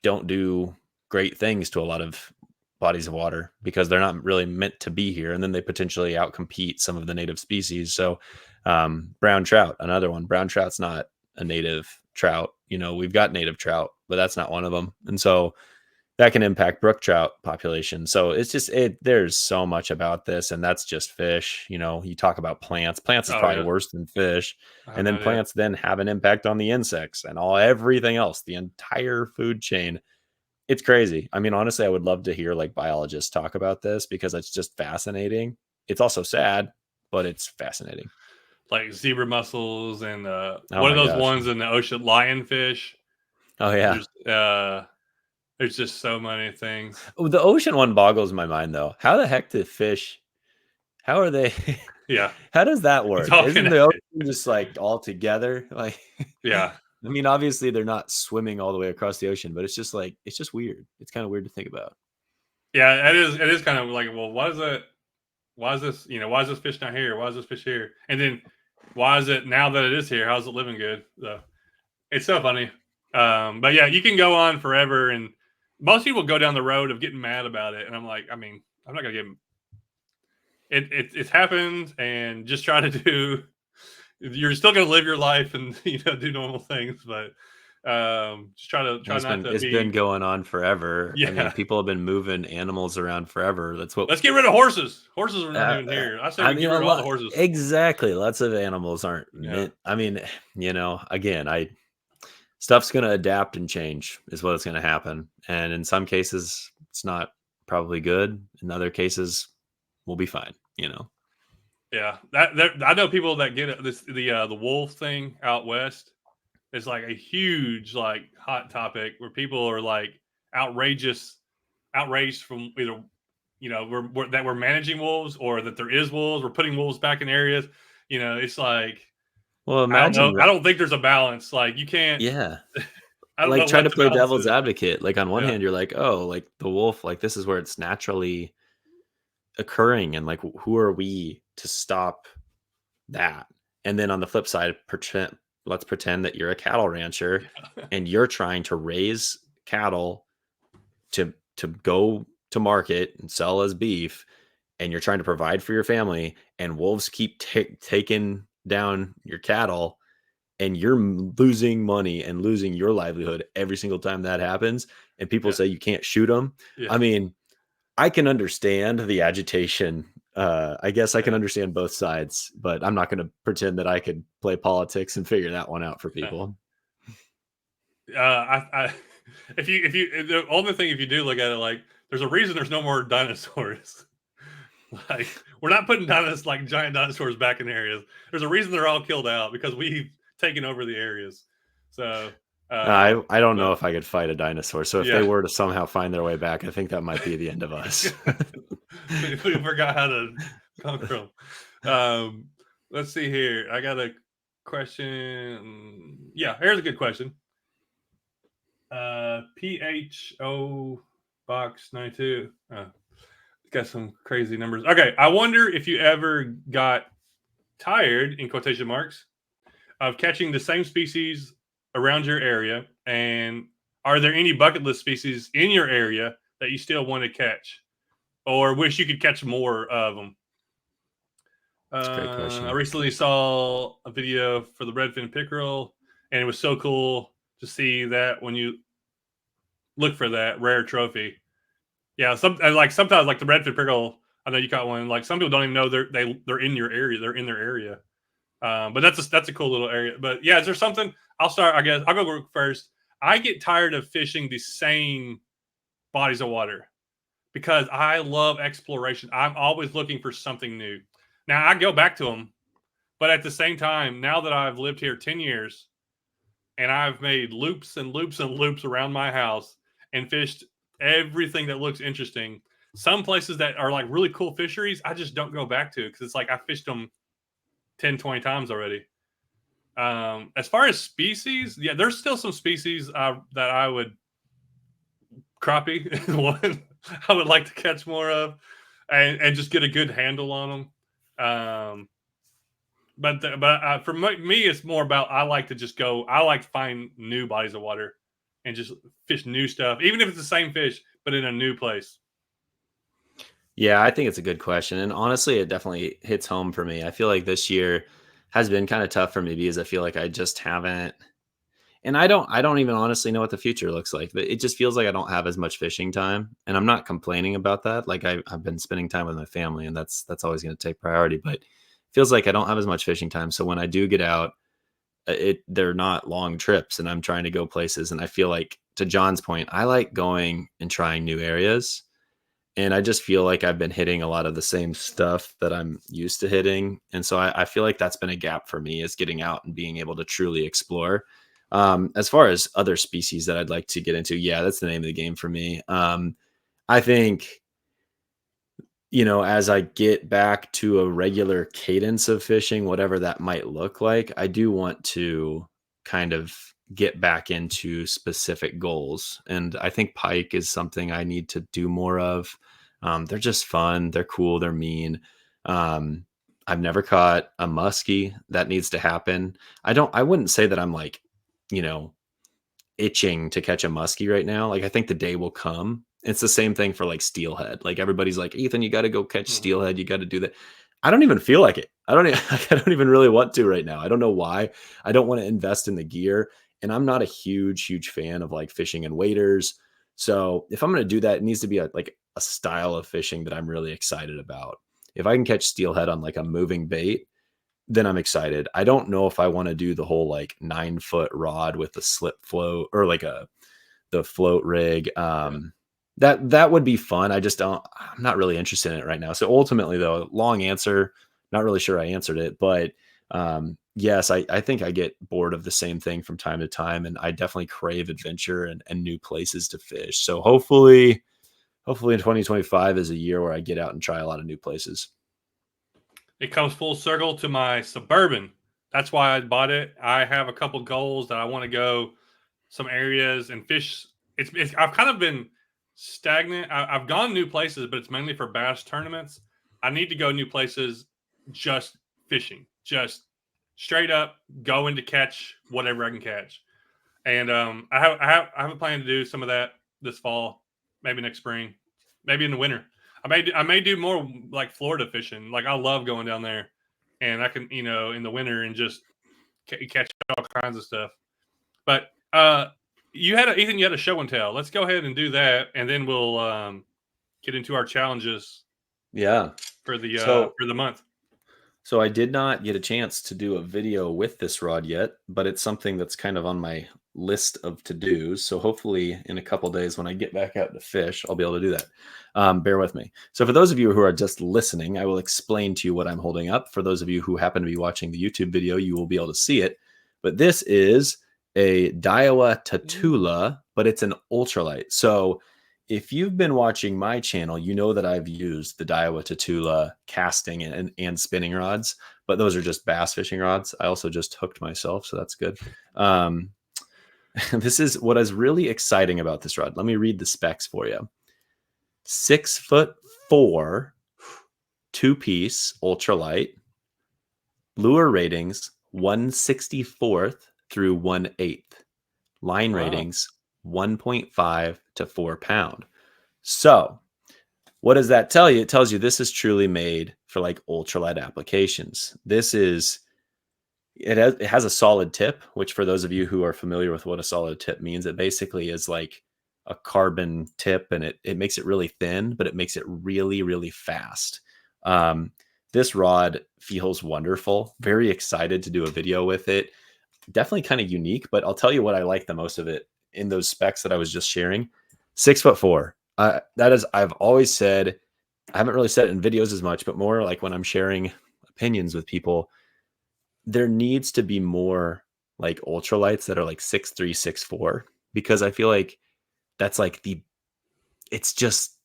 don't do great things to a lot of bodies of water because they're not really meant to be here, and then they potentially outcompete some of the native species. So brown trout, another one. Brown trout's not a native trout. We've got native trout, but that's not one of them, and so that can impact brook trout population. So it's just there's so much about this, and that's just fish. You talk about plants. Plants is Oh probably yeah, worse than fish, I have and no then idea. plants then have an impact on the insects and everything else, the entire food chain. It's crazy. I mean, honestly, I would love to hear like biologists talk about this because it's just fascinating. It's also sad, but it's fascinating. Like zebra mussels and Oh what are my those gosh. ones in the ocean? Lionfish. Oh yeah. There's just so many things. Oh, the ocean one boggles my mind though. How the heck do fish? How are they? Yeah, How does that it's work? all Isn't the connected. ocean just like all together? Like, Yeah, I mean, obviously they're not swimming all the way across the ocean, but it's just weird. It's kind of weird to think about. yeah. It is. It is kind of like, well, what is it? why is this, why is this fish not here? Why is this fish here? And then why is it now that it is here? How's it living good? So it's so funny. But yeah, you can go on forever, and most people go down the road of getting mad about it. And I'm like, I mean, I'm not gonna get it's happened, and just try to do. You're still gonna live your life and do normal things, but just try not to It's be. been going on forever. I mean, Yeah. people have been moving animals around forever. That's what. Let's get rid of horses. Horses are not Uh, even here. I say I we mean, get a rid of all the lot. horses. Exactly. Lots of animals aren't Yeah. meant. I mean, again, stuff's going to adapt and change is what's going to happen. And in some cases, it's not probably good. In other cases, we'll be fine. Yeah. That I know people that get this the wolf thing out west. It's like a huge like hot topic where people are like outraged from either that we're managing wolves or that there is wolves. We're putting wolves back in areas. It's like Well, I don't know. imagine, I don't think there's a balance. Like you can't. yeah, I don't like know try what to the play balance devil's is. advocate. Like on one Yeah. hand, you're like, oh, like the wolf, like this is where it's naturally occurring. And like, who are we to stop that? And then on the flip side, let's pretend that you're a cattle rancher and you're trying to raise cattle to go to market and sell as beef, and you're trying to provide for your family, and wolves keep taking down your cattle, and you're losing money and losing your livelihood every single time that happens, and people Yeah. say you can't shoot them. Yeah. I mean, I can understand the agitation. I guess I can Yeah. understand both sides, but I'm not going to pretend that I could play politics and figure that one out for Yeah. people. I if you the only thing, if you do look at it, like there's a reason there's no more dinosaurs. Like we're not putting like giant dinosaurs back in areas. There's a reason they're all killed out because we've taken over the areas. So, I don't know but if I could fight a dinosaur. So if they yeah, were to somehow find their way back, I think that might be the end of us. we forgot how to conquer them. Let's see here. I got a question. Yeah, here's a good question. PHO box 92. Got some crazy numbers. Okay, I wonder if you ever got tired, in quotation marks, of catching the same species around your area, and are there any bucket list species in your area that you still want to catch, or wish you could catch more of them? That's a great I question. recently saw a video for the redfin pickerel, and it was so cool to see that when you look for that rare trophy. Yeah, sometimes like the redfin pickerel. I know you caught one. Like some people don't even know they're in your area. They're in their area. But that's a cool little area. But yeah, is there something? I'll start. I guess I'll go first. I get tired of fishing the same bodies of water because I love exploration. I'm always looking for something new. Now I go back to them, but at the same time, now that I've lived here 10 years and I've made loops and loops and loops around my house and fished everything that looks interesting. Some places that are like really cool fisheries, I just don't go back to because it's like I fished them 10, 20 times already. As far as species, yeah, there's still some species that I would crappie one I would like to catch more of, and just get a good handle on them. But for me, it's more about I like to just go. I like to find new bodies of water and just fish new stuff, even if it's the same fish, but in a new place. Yeah, I think it's a good question. And honestly, it definitely hits home for me. I feel like this year has been kind of tough for me because I feel like I just haven't, and I don't even honestly know what the future looks like, but it just feels like I don't have as much fishing time. And I'm not complaining about that. Like I've been spending time with my family, and that's always going to take priority, but it feels like I don't have as much fishing time. So when I do get out, they're not long trips, and I'm trying to go places. And I feel like, to John's point, I like going and trying new areas. And I just feel like I've been hitting a lot of the same stuff that I'm used to hitting. And so I feel like that's been a gap for me, is getting out and being able to truly explore. As far as other species that I'd like to get into, yeah, that's the name of the game for me. I think, as I get back to a regular cadence of fishing, whatever that might look like, I do want to kind of get back into specific goals. And I think pike is something I need to do more of. They're just fun. They're cool. They're mean. I've never caught a muskie. That needs to happen. I wouldn't say that I'm like, you know, itching to catch a muskie right now. Like I think the day will come. It's the same thing for like steelhead. Like everybody's like, Ethan, you got to go catch steelhead. You got to do that. I don't even feel like it. I don't I don't even really want to right now. I don't know why. I don't want to invest in the gear. And I'm not a huge fan of like fishing in waders. So if I'm going to do that, it needs to be like a style of fishing that I'm really excited about. If I can catch steelhead on like a moving bait, then I'm excited. I don't know if I want to do the whole like 9-foot rod with the slip float or like the float rig. That would be fun. I'm not really interested in it right now. So ultimately though, long answer, not really sure I answered it, but yes, I think I get bored of the same thing from time to time, and I definitely crave adventure and new places to fish. So hopefully in 2025 is a year where I get out and try a lot of new places. It comes full circle to my Suburban. That's why I bought it. I have a couple goals that I want to go some areas and fish. I've kind of been stagnant. I've gone new places, but it's mainly for bass tournaments. I need to go new places, just fishing, just straight up going to catch whatever I can catch. And I have a plan to do some of that this fall, maybe next spring, maybe in the winter. I may do more like Florida fishing. Like I love going down there, and I can in the winter and just catch all kinds of stuff. But Ethan, you had a show and tell. Let's go ahead and do that, and then we'll get into our challenges. Yeah. For the So month. So I did not get a chance to do a video with this rod yet, but it's something that's kind of on my list of to-dos. So hopefully in a couple days when I get back out to fish, I'll be able to do that. Bear with me. So for those of you who are just listening, I will explain to you what I'm holding up. For those of you who happen to be watching the YouTube video, you will be able to see it. But this is a Daiwa Tatula, but it's an ultralight. So if you've been watching my channel, you know that I've used the Daiwa Tatula casting and spinning rods, but those are just bass fishing rods. I also just hooked myself, so that's good. This is what is really exciting about this rod. Let me read the specs for you. 6'4", 2-piece ultralight. Lure ratings 1/64 through 1/8. Line ratings 1.5 to 4 pound. So what does that tell you? It tells you this is truly made for like ultralight applications. It has a solid tip, which for those of you who are familiar with what a solid tip means, it basically is like a carbon tip, and it makes it really thin, but it makes it really, really fast. This rod feels wonderful. Very excited to do a video with it. Definitely kind of unique, but I'll tell you what I like the most of it in those specs that I was just sharing. 6'4". I've always said, I haven't really said it in videos as much, but more like when I'm sharing opinions with people, there needs to be more like ultralights that are like 6'3", 6'4", because I feel like that's like it's just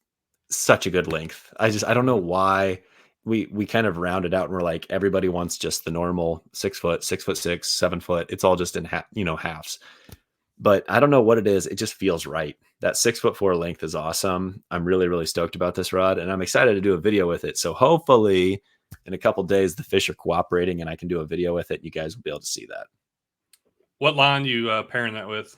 such a good length. I don't know why we kind of rounded out and we're like, everybody wants just the normal 6 foot, 6'6", 7 foot. It's all just in halves. But I don't know what it is. It just feels right. That 6'4" length is awesome. I'm really, really stoked about this rod, and I'm excited to do a video with it. So hopefully in a couple days, the fish are cooperating and I can do a video with it. You guys will be able to see that. What line you pairing that with?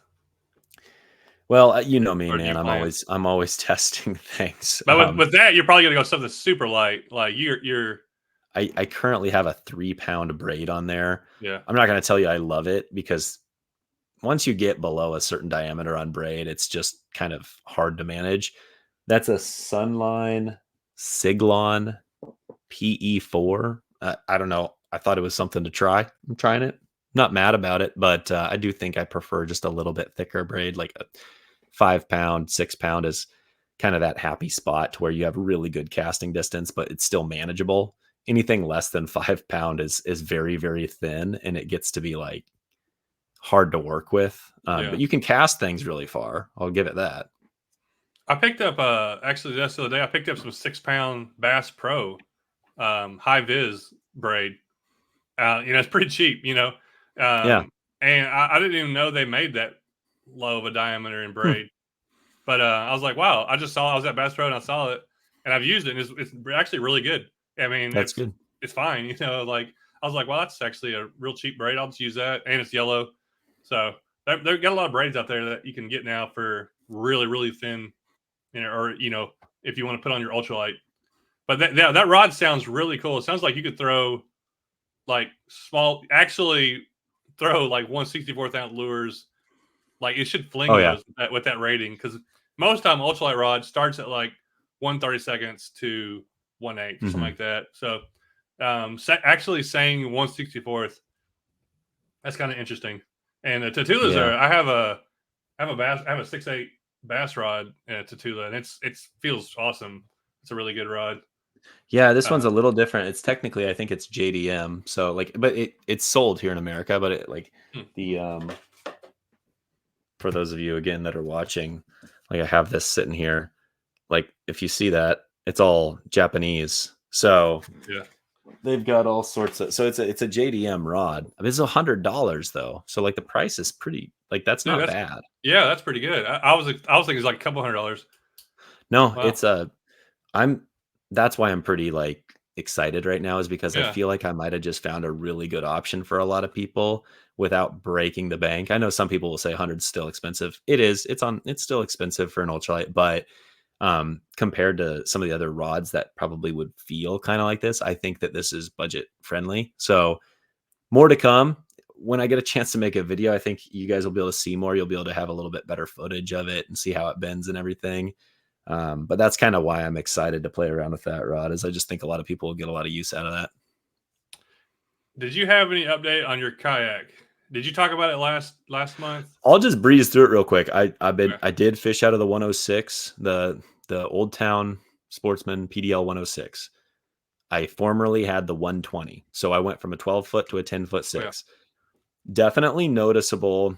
Well, you know me, man. I'm always testing things. But with that, you're probably gonna go something super light. Like you're. I currently have a 3-pound braid on there. Yeah. I'm not going to tell you I love it, because once you get below a certain diameter on braid, it's just kind of hard to manage. That's a Sunline Siglon PE4. I don't know. I thought it was something to try. I'm trying it. Not mad about it, but I do think I prefer just a little bit thicker braid. Like a 5-pound, 6-pound is kind of that happy spot to where you have really good casting distance, but it's still manageable. Anything less than 5-pound is very, very thin, and it gets to be like hard to work with. But you can cast things really far. I'll give it that. I picked up actually just the other day. I picked up some 6-pound Bass Pro high vis braid. It's pretty cheap. Yeah. And I didn't even know they made that low of a diameter in braid. But I was like, wow! I was at Bass Pro and I saw it, and I've used it, and it's actually really good. I mean, That's good. it's fine. Like I was like, well, that's actually a real cheap braid. I'll just use that, and it's yellow. So they've got a lot of braids out there that you can get now for really, really thin, or if you want to put on your ultralight. But that rod sounds really cool. It sounds like you could throw like actually throw like 1/64th ounce lures. Like it should fling Oh yeah. those with that rating, because most time ultralight rod starts at like 1/32 to 1/8 or something like that. So actually saying 1/64th, that's kind of interesting. And the Tatulas Yeah. I have a 6/8 bass rod and a Tatula, and it feels awesome. It's a really good rod. Yeah, this one's a little different. It's technically, I think it's JDM. So like, but it's sold here in America, but it like the for those of you again that are watching, like I have this sitting here. Like if you see that, it's all Japanese. So yeah, they've got all sorts of, so it's a JDM rod. I mean, it's $100 though. So like the price is pretty, like that's dude, not bad. that's pretty good. I was thinking it's like a couple $100. No, Wow. it's I'm that's why I'm pretty like excited right now, is because I Yeah. feel like I might have just found a really good option for a lot of people without breaking the bank. I know some people will say 100 is still expensive. It is. It's still expensive for an ultralight, but compared to some of the other rods that probably would feel kind of like this, I think that this is budget friendly. So more to come. When I get a chance to make a video, I think you guys will be able to see more. You'll be able to have a little bit better footage of it and see how it bends and everything. But that's kind of why I'm excited to play around with that rod, is I just think a lot of people will get a lot of use out of that. Did you have any update on your kayak? Did you talk about it last month? I'll just breeze through it real quick. I Okay. did fish out of the 106, the Old Town Sportsman PDL 106. I formerly had the 120, so I went from a 12-foot to a 10-foot Oh, yeah. 6. Definitely noticeable.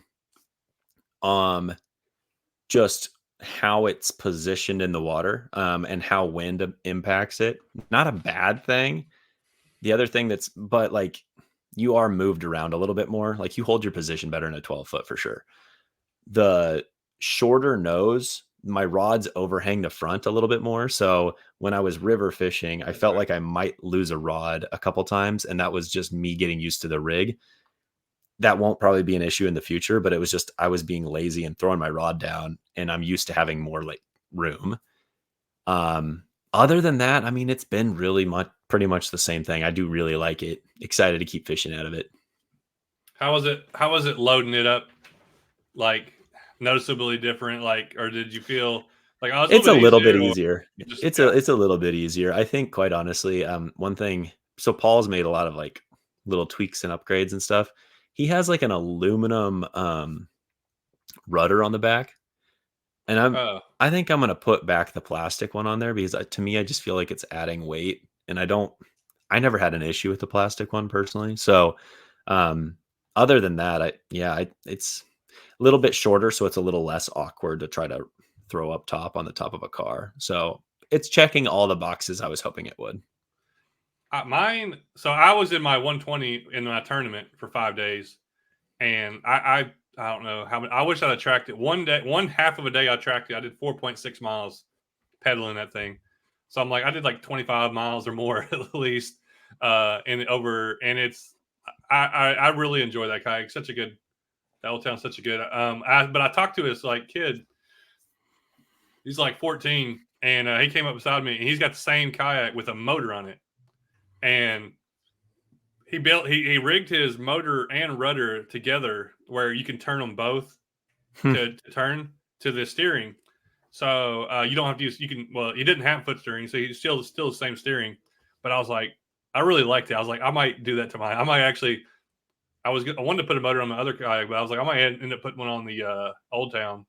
Just how it's positioned in the water, and how wind impacts it. Not a bad thing. The other thing but like you are moved around a little bit more. Like you hold your position better in a 12-foot for sure. The shorter nose, my rods overhang the front a little bit more. So when I was river fishing, I felt Okay. like I might lose a rod a couple times. And that was just me getting used to the rig. That won't probably be an issue in the future, but it was just, I was being lazy and throwing my rod down, and I'm used to having more like room. Other than that, I mean, it's been pretty much the same thing. I do really like it. Excited to keep fishing out of it. How was it? How was it loading it up? Like noticeably different? Like, or did you feel like I was a It's little a bit little bit easier, or easier. just yeah? It's a little bit easier. I think, quite honestly, one thing, so Paul's made a lot of like little tweaks and upgrades and stuff. He has like an aluminum rudder on the back. And Oh, I think I'm gonna put back the plastic one on there, because to me, I just feel like it's adding weight, and I never had an issue with the plastic one personally. So, um, other than that, it's a little bit shorter, so it's a little less awkward to try to throw up top on the top of a car. So it's checking all the boxes I was hoping it would. mine. So I was in my 120 in my tournament for 5 days, and I don't know how many. I wish I'd have tracked it one day. One half of a day I tracked it. I did 4.6 miles pedaling that thing. So I'm like, I did like 25 miles or more at least, and it's I really enjoy that kayak. Such a good that old town's such a good. But I talked to his like kid. He's like 14, and he came up beside me, and he's got the same kayak with a motor on it, and he rigged his motor and rudder together where you can turn them both to turn to the steering. So you don't have to use, you can, well, he didn't have foot steering, so he's still the same steering. But I was like, I really liked it. I was like, I might do that to I might actually, I wanted to put a motor on my other kayak, but I was like, I might end up putting one on the Old Town.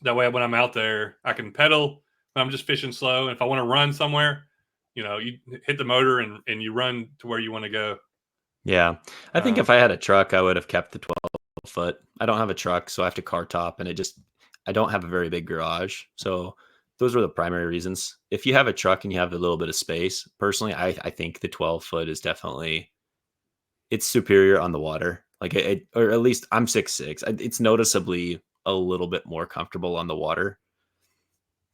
That way, when I'm out there, I can pedal when I'm just fishing slow. And if I want to run somewhere, you hit the motor and you run to where you want to go. Yeah. I think if Um, I had a truck, I would have kept the 12-foot. I don't have a truck, so I have to car top, and I don't have a very big garage. So those were the primary reasons. If you have a truck and you have a little bit of space, personally, I think the 12-foot is definitely, it's superior on the water. Like or at least I'm 6'6". It's noticeably a little bit more comfortable on the water.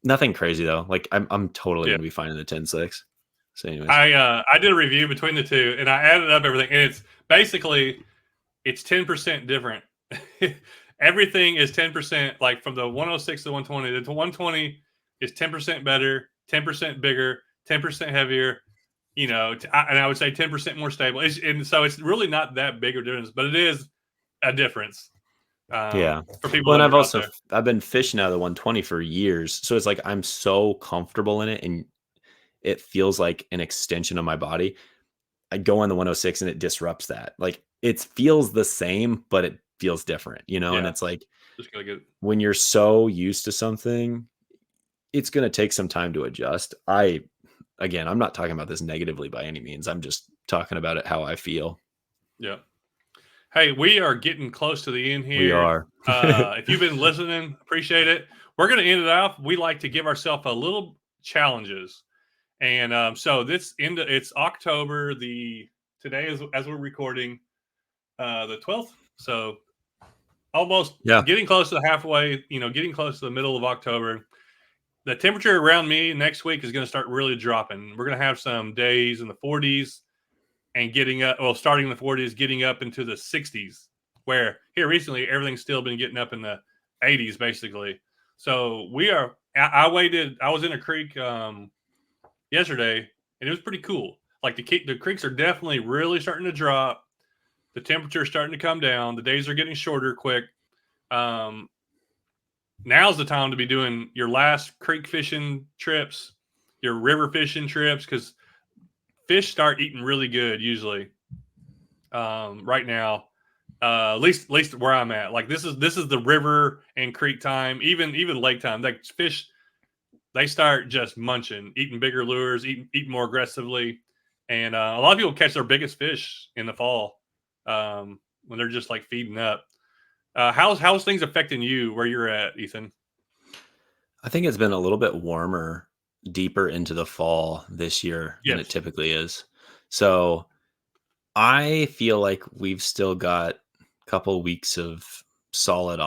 Nothing crazy though. Like I'm totally yeah. gonna be fine in the 10.6. So, anyways, I did a review between the two, and I added up everything, and it's basically it's 10% different. Everything is 10%, like from the 106 to the 120. The 120 is 10% better, 10% bigger, 10% heavier. You know, and I would say 10% more stable. And so it's really not that big of a difference, but it is a difference. yeah. For people Well, and that I've are out also there. I've been fishing out of the 120 for years, so it's like I'm so comfortable in it, and it feels like an extension of my body. I go on the 106 and it disrupts that. Like it feels the same, but it feels different, you know? And Yeah, it's like just gotta get. when you're so used to something, it's going to take some time to adjust. Again, I'm not talking about this negatively by any means. I'm just talking about it how I feel. Yeah. Hey, we are getting close to the end We here. are. If you've been listening, appreciate it. We're going to end it off. We like to give ourselves a little challenges, and so it's October. Today is as we're recording, the 12th. So almost Yeah. getting close to the halfway. Getting close to the middle of October. The temperature around me next week is going to start really dropping. We're going to have some days in the 40s and starting in the 40s, getting up into the 60s, where here recently everything's still been getting up in the 80s basically. So I was in a creek yesterday, and it was pretty cool. Like the creeks are definitely really starting to drop. The temperature is starting to come down. The days are getting shorter quick. Um, Now's the time to be doing your last creek fishing trips, your river fishing trips, because fish start eating really good usually right now. At least where I'm at. Like this is the river and creek time, even lake time. Like fish, they start just munching, eating bigger lures, eating more aggressively, and a lot of people catch their biggest fish in the fall when they're just like feeding up. How's things affecting you where you're at, Ethan? I think it's been a little bit warmer deeper into the fall this year than it Yes. typically is. So I feel like we've still got a couple weeks of solid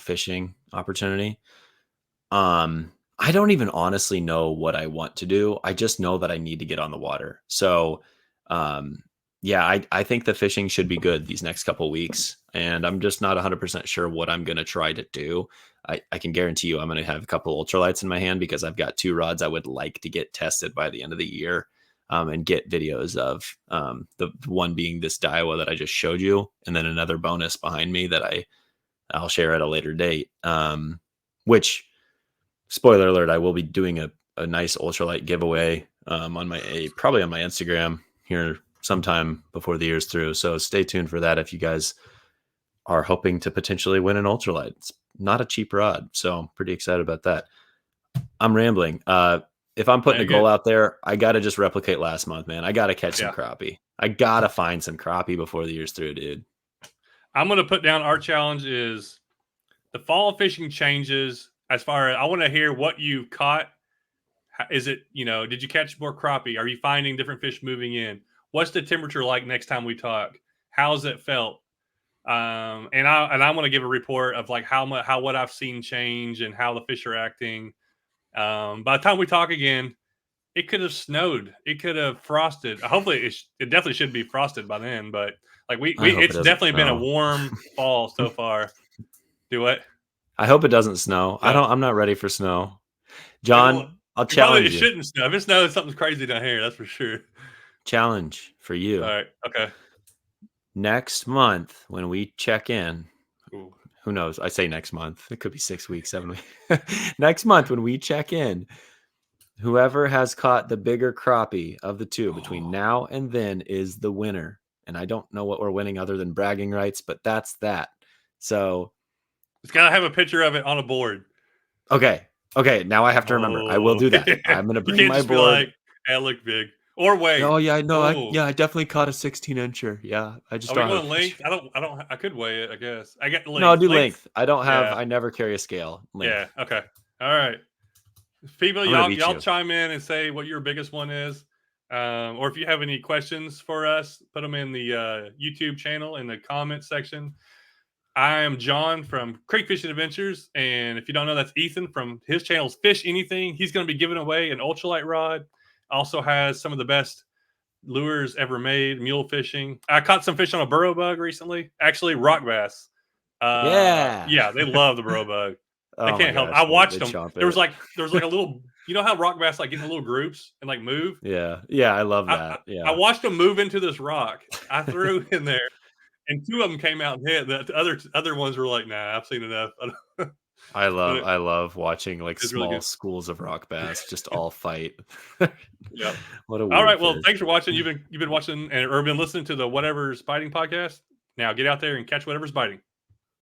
fishing opportunity. I don't even honestly know what I want to do. I just know that I need to get on the water. So, um, yeah, I think the fishing should be good these next couple weeks, and I'm just not 100% sure what I'm going to try to do. I can guarantee you I'm going to have a couple ultralights in my hand because I've got two rods I would like to get tested by the end of the year, and get videos of the one being this Daiwa that I just showed you, and then another bonus behind me that I'll share at a later date. Which spoiler alert, I will be doing a nice ultralight giveaway probably on my Instagram here sometime before the year's through. So stay tuned for that if you guys are hoping to potentially win an ultralight. It's not a cheap rod, so I'm pretty excited about that. I'm rambling. If I'm putting a goal out there, I got to just replicate last month, man. I got to catch some crappie. I got to find some crappie before the year's through, dude. I'm going to put down our challenge is the fall fishing changes as far as I want to hear what you caught. Is it, did you catch more crappie? Are you finding different fish moving in? What's the temperature like next time we talk? How's it felt? And I want to give a report of like how what I've seen change and how the fish are acting. By the time we talk again, it could have snowed. It could have frosted. Hopefully, it definitely should be frosted by then. But like it's definitely been a warm fall so far. Do what? I hope it doesn't snow. No. I'm not ready for snow. John, I'll challenge you. It shouldn't snow. If it snows, something's crazy down here. That's for sure. Challenge for you. All right. Okay. Next month when we check in, Ooh. who knows? I say next month. It could be 6 weeks, 7 weeks. Next month when we check in, whoever has caught the bigger crappie of the two between now and then is the winner. And I don't know what we're winning other than bragging rights, but that's that. So it's got to have a picture of it on a board. Okay. Now I have to remember. I will do that. I'm going to bring my board. Like, hey, look big. Or wait. Oh yeah, no, I definitely caught a 16-incher. Yeah, I just don't. Are we going length? I could weigh it. I guess I get length. No, I'll do length. I don't have. I never carry a scale. Length. Yeah. Okay. All right. People, y'all chime in and say what your biggest one is, or if you have any questions for us, put them in the YouTube channel in the comments section. I am John from Creek Fishing Adventures, and if you don't know, that's Ethan from his channel's Fish Anything. He's going to be giving away an ultralight rod. Also has some of the best lures ever made. Mule fishing. I caught some fish on a burrow bug recently. Actually, rock bass. Yeah. Yeah, they love the burrow bug. They Oh my can't help. gosh, I watched they them. chomp There was it. like a little. You know how rock bass like get in little groups and like move. Yeah, yeah, I love that. I Yeah, watched them move into this rock. I threw in there, and two of them came out and hit. The other ones were like, "Nah, I've seen enough." I But love watching like it's really small good. schools of rock bass just all fight. Yeah. What a All weird right. Well, fish. thanks for watching. You've been watching or been listening to the Whatever's Biting podcast. Now get out there and catch whatever's biting.